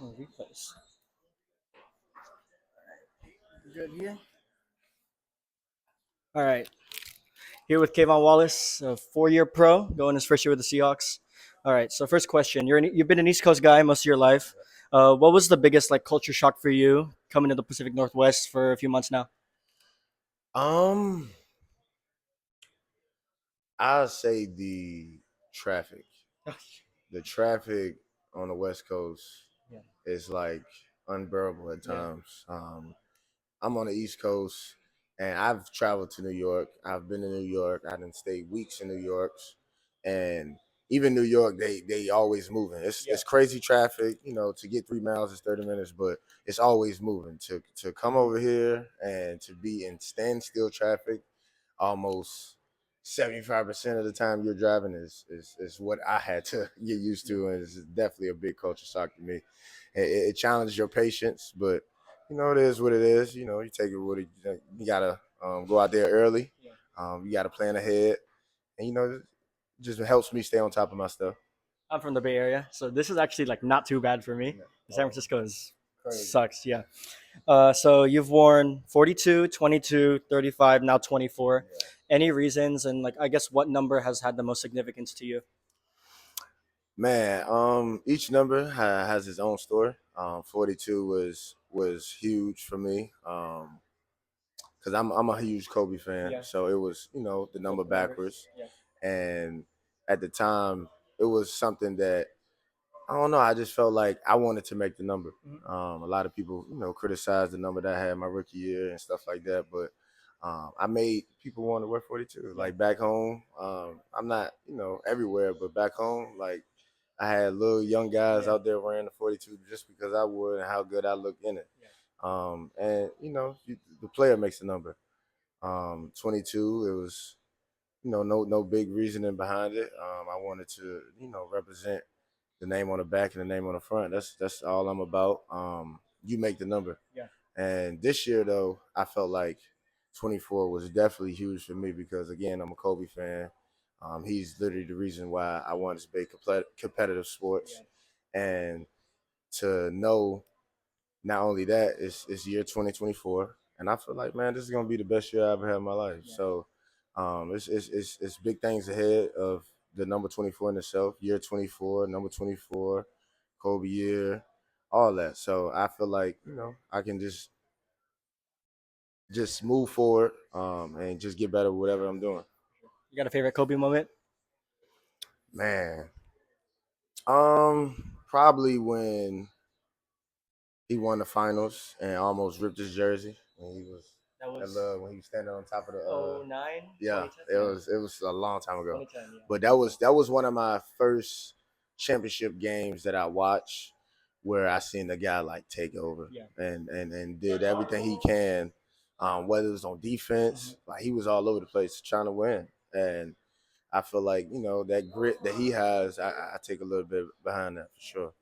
Oh, replays. Good here. All right. Here with Kayvon Wallace, a four-year pro, going his first year with the Seahawks. All right. So first question: you've been an East Coast guy most of your life. What was the biggest like culture shock for you coming to the Pacific Northwest for a few months now? Um, I'll say the traffic. The traffic on the West Coast Yeah. is like unbearable at Yeah. times. I'm on the East Coast, and I've traveled to New York. I've been to New York. I done stayed weeks in New York, and even New York, they always moving. Yeah. It's crazy traffic. To get 3 miles is 30 minutes, but it's always moving. To come over here and to be in standstill traffic, almost 75% of the time you're driving is what I had to get used to, and it's definitely a big culture shock to me. It challenges your patience, but it is what it is. You take it with it. You gotta go out there early. Yeah. You gotta plan ahead, and it just helps me stay on top of my stuff. I'm from the Bay Area, so this is actually like not too bad for me. Yeah. San Francisco is Crazy. sucks. Yeah. So you've worn 42, 22, 35, now 24. Yeah. Any reasons, and like I guess what number has had the most significance to you? Man, each number has its own story. 42 was huge for me. Because I'm a huge Kobe fan, Yeah. so it was the number Flip the numbers. backwards, Yeah. and at the time it was something that I don't know. I just felt like I wanted to make the number. Mhm. A lot of people criticized the number that I had my rookie year and stuff like that, but I made people want to wear 42. Yeah. Like back home, I'm not everywhere, but back home, like I had little young guys Yeah. out there wearing the 42 just because I would and how good I looked in it. Yeah. And the player makes the number. 22. It was no big reasoning behind it. I wanted to represent the name on the back and the name on the front. That's all I'm about. You make the number. Yeah. And this year though, I felt like 24 was definitely huge for me because again, I'm a Kobe fan. He's literally the reason why I wanted to play competitive sports, Yeah. and to know not only that, it's year 2024, and I feel like, man, this is gonna be the best year I ever had in my life. Yeah. So, it's big things ahead of the number 24 in itself. Year 24, number 24, Kobe year, all that. So I feel like I can just move forward, and just get better with whatever I'm doing. You got a favorite Kobe moment? Man, probably when he won the finals and almost ripped his jersey when he was That was when he was standing on top of the 09, yeah, 2010? it was a long time ago. 2010, yeah. But that was one of my first championship games that I watched where I seen the guy like take over Yeah. and did everything he can, whether it was on defense, like he was all over the place trying to win. And I feel like, that grit that he has, I take a little bit behind that for sure.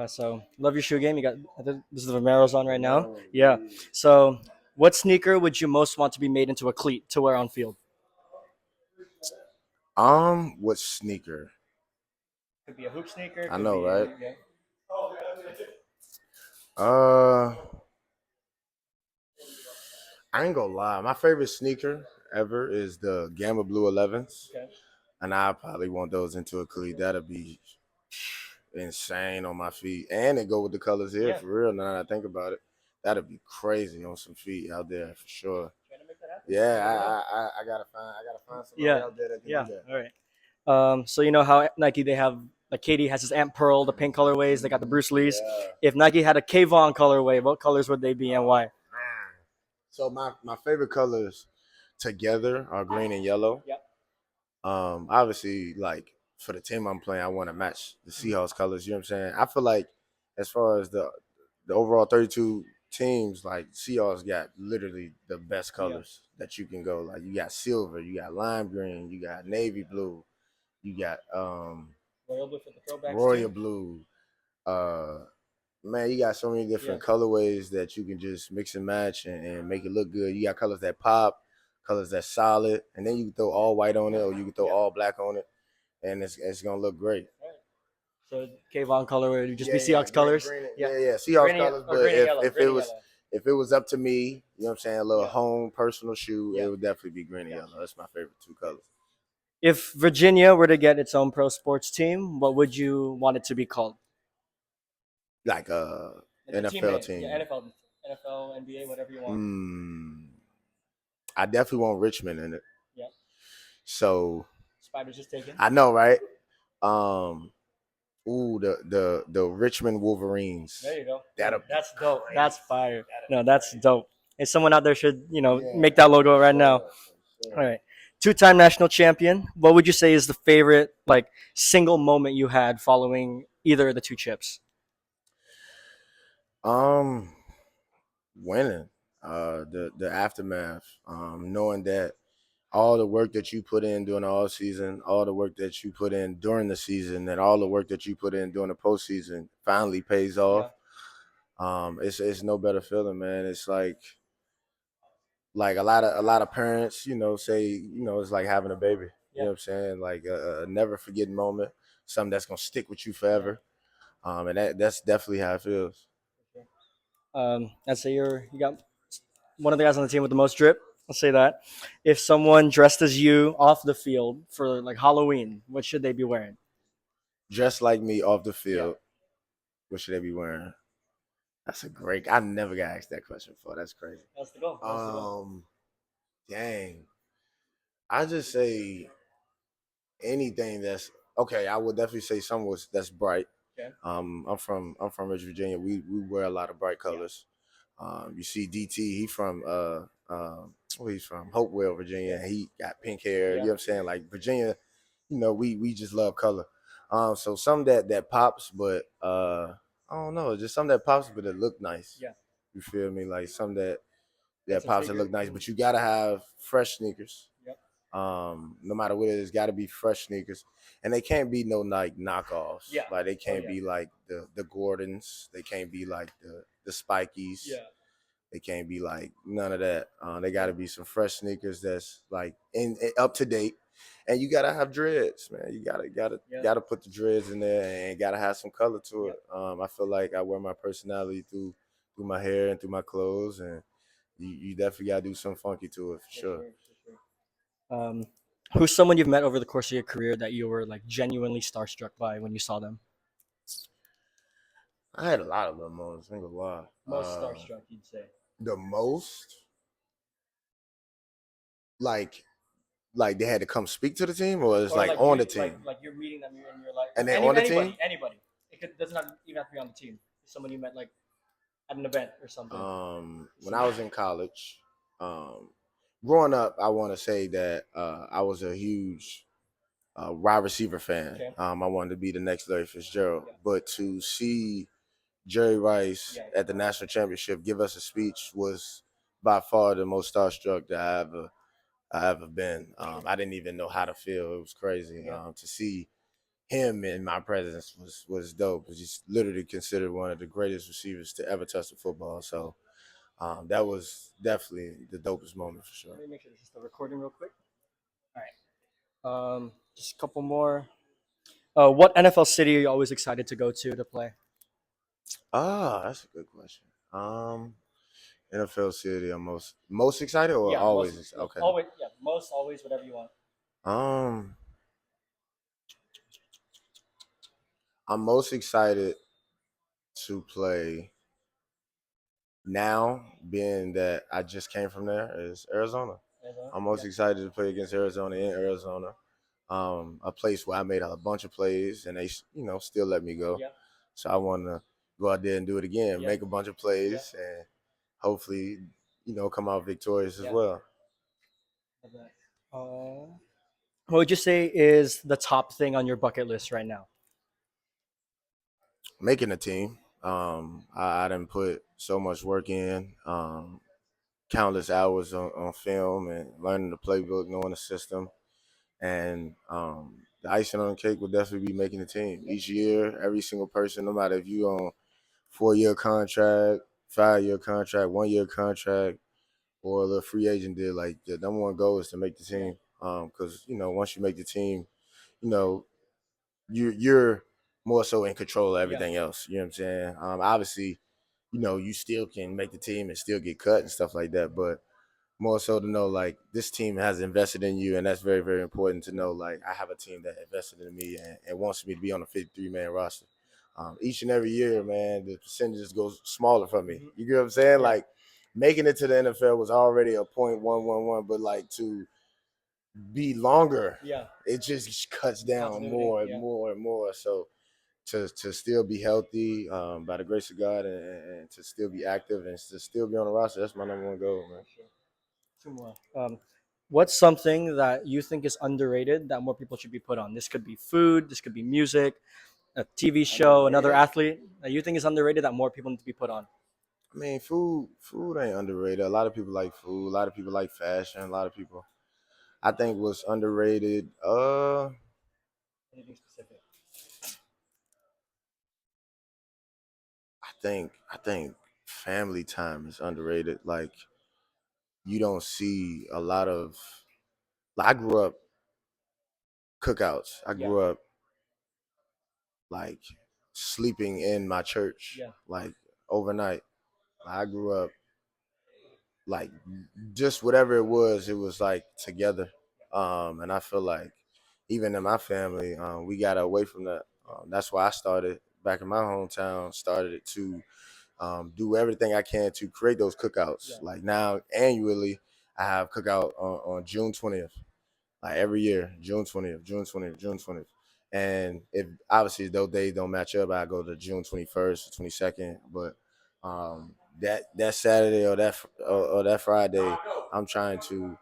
So love your shoe game. You got I think this is the Vomero's on right now. Romero, Yeah. yeah. So what sneaker would you most want to be made into a cleat to wear on field? What sneaker? Could be a hoop sneaker. I Could know, be right? yeah. Uh, I ain't gonna lie. My favorite sneaker ever is the Gamma Blue 11s, Okay. and I probably want those into a cleat. That'd be insane on my feet, and it go with the colors here Yeah. for real. Now that I think about it, that'd be crazy on some feet out there for sure. Trying to make that happen. Yeah, You never know. I gotta find somebody Yeah. out there that can Yeah. do that. All right. So you know how Nike they have like Katie has his Ant Pearl, the pink colorways. They got the Bruce Lee's. Yeah. If Nike had a Kayvon colorway, what colors would they be and why? So my favorite colors together are green and yellow. Yep. Obviously, like for the team I'm playing, I want to match the Seahawks colors. You know what I'm saying? I feel like as far as the overall 32 teams, like Seahawks got literally the best Yeah. colors that you can go. Like you got silver, you got lime green, you got navy blue, you got Royal blue for the throwbacks royal too. blue. Uh, man, you got so many Yeah. different colorways that you can just mix and match and make it look good. You got colors that pop, colors that's solid, and then you can throw all white on it, or you can throw Yeah. all black on it, and it's gonna look great. So Kayvon color would just be Yeah, yeah, Seahawks colors. Yeah, yeah. Seahawks colors, but green and yellow, if green it and was yellow. if it was up to me, you know what I'm saying, a little Yeah, home personal shoe, yeah. it would definitely be green and Gotcha. yellow. That's my favorite two colors. If Virginia were to get its own pro sports team, what would you want it to be called? Like The team NFL name, yeah, team. NFL, NBA, whatever you want. Hmm. I definitely want Richmond in it. Yeah, So Spiders just taken. I know, right? Um, ooh, the Richmond Wolverines. There you go. That'll be That's dope. crazy. That's fire. No, that's dope. And someone out there should, Yeah, make that logo for right now. sure, for All sure. right. Two-time national champion. What would you say is the favorite, like, single moment you had following either of the two chips? Um, winning. The aftermath. Knowing that all the work that you put in during the all season, all the work that you put in during the season, and all the work that you put in during the postseason finally pays Yeah. off. It's no better feeling, man. It's like a lot of parents, say, it's like having a baby. You Yeah. know what I'm saying? Like a never forgetting moment, something that's gonna stick with you Yeah. forever. And that's definitely how it feels. I'd say you got one of the guys on the team with the most drip. I'll say that. If someone dressed as you off the field for like Halloween, what should they be wearing? Just like me off the Yeah. field, what should they be wearing? That's a great. I never got asked that question before. That's crazy. That's the goal. That's the goal. Dang. I just say anything that's okay. I would definitely say something that's bright. Okay. I'm from Rich Virginia. We wear a lot of bright Yeah. colors. You see DT, he from where he's from, Hopewell, Virginia. Yeah. And he got pink hair. You Yeah. know what I'm saying? Like Virginia, we just love color. So some that pops, but I don't know, just some that pops, but it look nice. Yeah. You feel me? Like some Get that some pops that sneakers. look nice, but you gotta have fresh sneakers. Yep. No matter what it is, got to be fresh sneakers, and they can't be no like knockoffs. Yeah. Like they Oh can't yeah. be like the Gordons. They can't be like the Spikies. Yeah. They can't be like none of that. They got to Yeah. be some fresh sneakers that's like up to date, and you gotta have dreads, man. You gotta gotta Yeah. gotta put the dreads in there and gotta have some color to Yep. it. I feel like I wear my personality through my hair and through my clothes, and you definitely gotta do something funky to it for For sure. sure. For sure. Who's someone you've met over the course of your career that you were like genuinely starstruck by when you saw them? I had a lot of them moments. I ain't gonna lie. Most starstruck, you'd say. The most, like, like they had to come speak to the team, or it's Or like like on you the team, like you're meeting them and you're like and they on the team. anybody. It doesn't even have to be on the team. Someone you met like at an event or something. When I was in college, um, growing up, I want to say that I was a huge wide receiver fan. Okay. I wanted to be the next Larry Fitzgerald, Yeah. but to see Jerry Rice Yeah. at the national championship give us a speech was by far the most starstruck that I ever been. I didn't even know how to feel. It was crazy. Yeah. To see him in my presence was dope. He's literally considered one of the greatest receivers to ever touch the football. So that was definitely the dopest moment for sure. Let me make sure this is still recording real quick. All right. Just a couple more. What NFL city are you always excited to go to play? That's a good question. NFL city, I'm most excited or Yeah, always okay. always, yeah, most, always, whatever you want. Um, I'm most excited to play now, being that I just came from there, is Arizona. I'm most Yeah. excited to play against Arizona in Arizona. A place where I made a bunch of plays and they, still let me go. Yeah. So I want to go out there and do it again, Yeah. make a bunch of plays, and hopefully, come out victorious as Yeah. well. What would you say is the top thing on your bucket list right now? Making a team. I didn't put so much work in, countless hours on film and learning the playbook, knowing the system. And the icing on the cake will definitely be making the team. Each year, every single person, no matter if you on 4-year contract, 5-year contract, 1-year contract, or the free agent deal, like the number one goal is to make the Yeah. team. Because once you make the team, you know you're more so in control of Yeah. everything else. You know what I'm saying? Obviously, you still can make the team and still get cut and stuff like that, but more so to know like this team has invested in you, and that's very, very important to know. Like I have a team that invested in me and wants me to be on a 53-man roster. Each and every year, man, the percentages go smaller for me. Hmm. You get what I'm saying? Yeah. Like making it to the NFL was already a .111, but like to be longer, Yeah. it just cuts down Continuity. more and Yeah. more and more. So to still be healthy, by the grace of God, and to still be active and to still be on the roster, that's my number one goal, man. Two more. What's something that you think is underrated that more people should be put on? This could be food. This could be music, a TV show, another Underrated. athlete that you think is underrated that more people need to be put on. I mean, food ain't underrated. A lot of people like food. A lot of people like fashion. A lot of people, I think, what's underrated. Anything specific? I think family time is underrated. Like you don't see a lot of. Like, I grew up cookouts. I Yeah. grew up like sleeping in my church, Yeah. like overnight. I grew up like just whatever it was like together. And I feel like even in my family, we got away from that. That's why I started back in my hometown, started it to do everything I can to create those cookouts. Yeah. Like now, annually, I have cookout on June 20th, like every year, June 20th, June 20th, June 20th. And if obviously those days don't match up, I go to June 21st, 22nd. But that Saturday or that Friday, I'm trying to,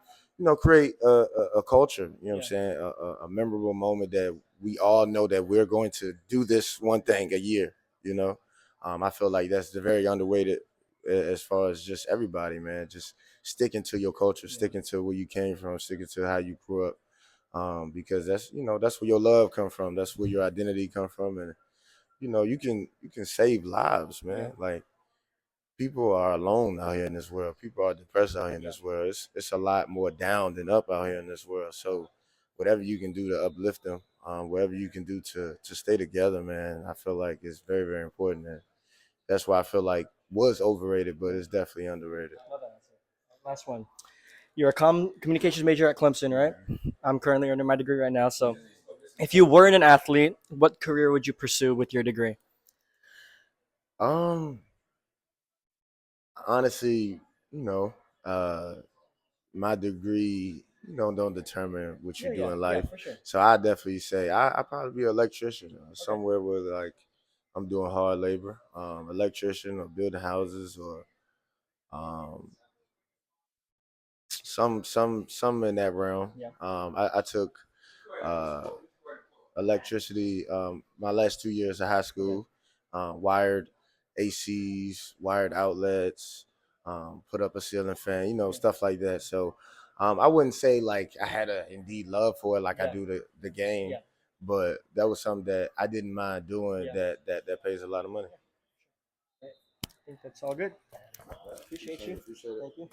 create a culture. You know what I'm Yeah. saying? A memorable moment that we all know that we're going to do this one thing a year. You know, I feel like that's the very underrated as far as just everybody, man. Just sticking to your culture, Yeah. sticking to where you came from, sticking to how you grew up, because that's where your love come from. That's where your identity come from, and you can save lives, Yeah. man. Like people are alone out here in this world. People are depressed out here in Yeah. this world. It's a lot more down than up out here in this world. So whatever you can do to uplift them, whatever you can do to stay together, man, I feel like it's very, very important. And that's why I feel like was overrated, but Yeah. it's definitely underrated. Love that answer. Last one. You're a communications major at Clemson, right? I'm currently earning my degree right now. So, if you weren't an athlete, what career would you pursue with your degree? Um, honestly, you know, uh, my degree, don't determine what you Yeah, do yeah, in yeah, life. for sure. So I definitely say I probably be an electrician, somewhere where like I'm doing hard labor, electrician or building houses or um, some in that realm. Yeah, I took uh, electricity my last 2 years of high okay, school, wired ACs, wired outlets, put up a ceiling fan, yeah, stuff like that. So I wouldn't say like I had a indeed love for it like I yeah, do the game, yeah, but that was something that I didn't mind doing yeah. that pays a lot of money. Right. I think that's all good. Appreciate Appreciate it. you. Appreciate it. Thank you.